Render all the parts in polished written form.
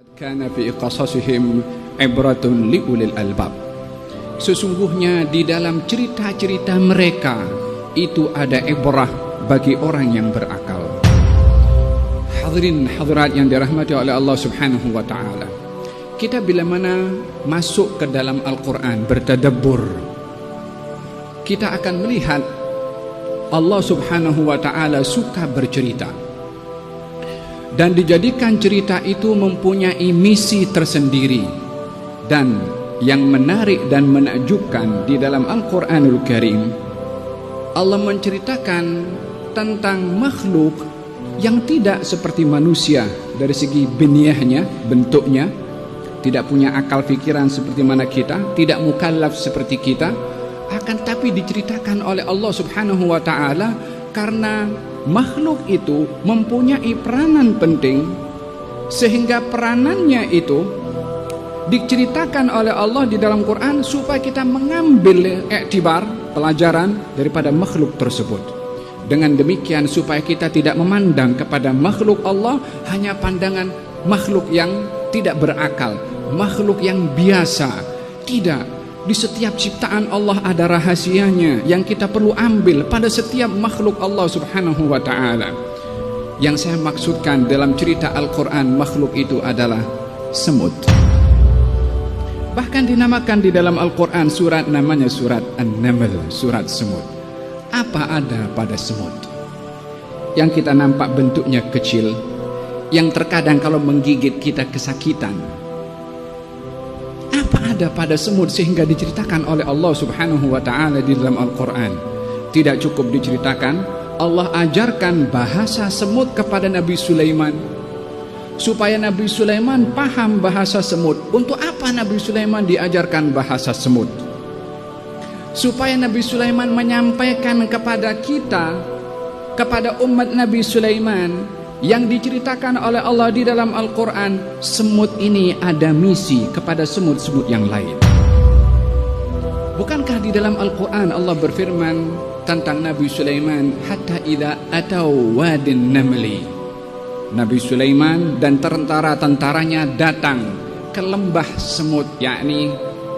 Kana fi qasasihim ibratun liulil albab. Sesungguhnya di dalam cerita-cerita mereka itu ada ibrah bagi orang yang berakal. Hadirin hadirat yang dirahmati oleh Allah Subhanahu wa taala. Kita bila mana masuk ke dalam Al-Qur'an bertadabbur, kita akan melihat Allah Subhanahu wa taala suka bercerita. Dan dijadikan cerita itu mempunyai misi tersendiri. Dan yang menarik dan menakjubkan di dalam Al-Quranul Karim, Allah menceritakan tentang makhluk yang tidak seperti manusia dari segi biniahnya, bentuknya, tidak punya akal fikiran seperti mana kita, tidak mukallaf seperti kita, akan tapi diceritakan oleh Allah Subhanahu wa taala karena makhluk itu mempunyai peranan penting, sehingga peranannya itu diceritakan oleh Allah di dalam Quran supaya kita mengambil iktibar, pelajaran daripada makhluk tersebut. Dengan demikian supaya kita tidak memandang kepada makhluk Allah hanya pandangan makhluk yang tidak berakal, makhluk yang biasa. Tidak. Di setiap ciptaan Allah ada rahasianya yang kita perlu ambil pada setiap makhluk Allah Subhanahu wa taala. Yang saya maksudkan dalam cerita Al-Quran, makhluk itu adalah semut. Bahkan dinamakan di dalam Al-Quran surat namanya surat An-Naml, surat semut. Apa ada pada semut? Yang kita nampak bentuknya kecil, yang terkadang kalau menggigit kita kesakitan. Ada pada semut sehingga diceritakan oleh Allah Subhanahu wa taala di dalam Al-Qur'an. Tidak cukup diceritakan, Allah ajarkan bahasa semut kepada Nabi Sulaiman supaya Nabi Sulaiman paham bahasa semut. Untuk apa Nabi Sulaiman diajarkan bahasa semut? Supaya Nabi Sulaiman menyampaikan kepada kita, kepada umat Nabi Sulaiman, yang diceritakan oleh Allah di dalam Al-Quran, semut ini ada misi kepada semut-semut yang lain. Bukankah di dalam Al-Quran Allah berfirman tentang Nabi Sulaiman, hatta idza atau wadin namli. Nabi Sulaiman dan tentara-tentaranya datang ke lembah semut, yakni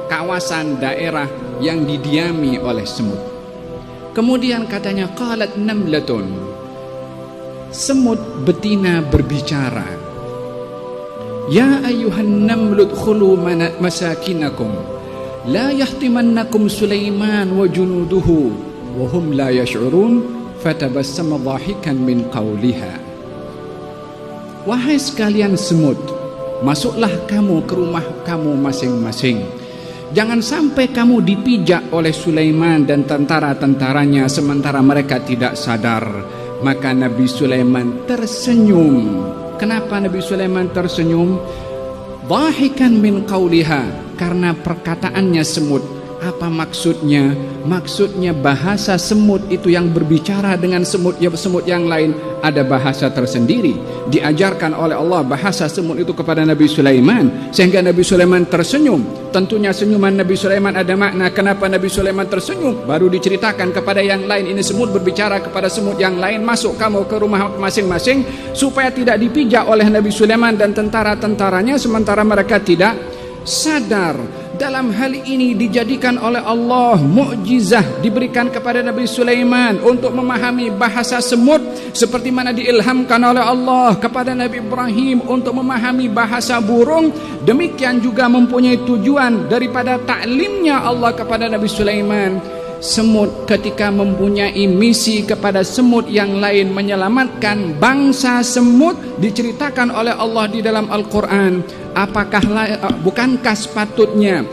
kawasan daerah yang didiami oleh semut. Kemudian katanya qalat namlatun, semut betina berbicara, ya ayyuhan namlu dkhulu masakinakum la yahtimannakum Sulaiman wa junuduhu wa hum la yash'urun fatabassama dhahikan min qawliha. Wahai sekalian semut, masuklah kamu ke rumah kamu masing-masing. Jangan sampai kamu dipijak oleh Sulaiman dan tentara-tentaranya sementara mereka tidak sadar. Maka Nabi Sulaiman tersenyum. Kenapa Nabi Sulaiman tersenyum? Dhahikan min qawliha, karena perkataannya semut. Apa maksudnya? Maksudnya bahasa semut itu yang berbicara dengan semut yang lain ada bahasa tersendiri. Diajarkan oleh Allah bahasa semut itu kepada Nabi Sulaiman sehingga Nabi Sulaiman tersenyum. Tentunya senyuman Nabi Sulaiman ada makna. Kenapa Nabi Sulaiman tersenyum? Baru diceritakan kepada yang lain. Ini semut berbicara kepada semut yang lain, masuk kamu ke rumah masing-masing supaya tidak dipijak oleh Nabi Sulaiman dan tentara-tentaranya sementara mereka tidak sadar. Dalam hal ini dijadikan oleh Allah mukjizah diberikan kepada Nabi Sulaiman untuk memahami bahasa semut, seperti mana diilhamkan oleh Allah kepada Nabi Ibrahim untuk memahami bahasa burung. Demikian juga mempunyai tujuan daripada taklimnya Allah kepada Nabi Sulaiman. Semut ketika mempunyai misi kepada semut yang lain menyelamatkan bangsa semut, diceritakan oleh Allah di dalam Al-Quran. Bukankah sepatutnya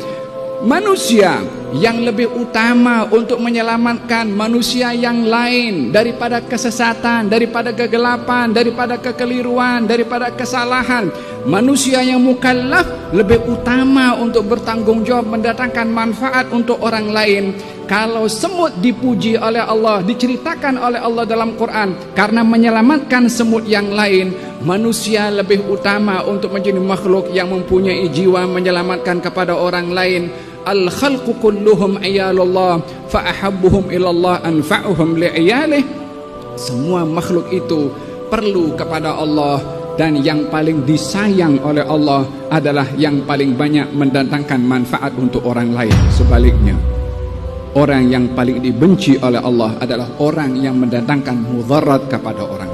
manusia yang lebih utama untuk menyelamatkan manusia yang lain daripada kesesatan, daripada kegelapan, daripada kekeliruan, daripada kesalahan? Manusia yang mukallaf lebih utama untuk bertanggung jawab mendatangkan manfaat untuk orang lain. Kalau semut dipuji oleh Allah, diceritakan oleh Allah dalam Quran karena menyelamatkan semut yang lain, manusia lebih utama untuk menjadi makhluk yang mempunyai jiwa menyelamatkan kepada orang lain. Al-khalqu kulluhum iyalullah fa ahabbuhum ilallah anfa'uhum li'iyalih. Semua makhluk itu perlu kepada Allah dan yang paling disayang oleh Allah adalah yang paling banyak mendatangkan manfaat untuk orang lain. Sebaliknya, orang yang paling dibenci oleh Allah adalah orang yang mendatangkan mudarat kepada orang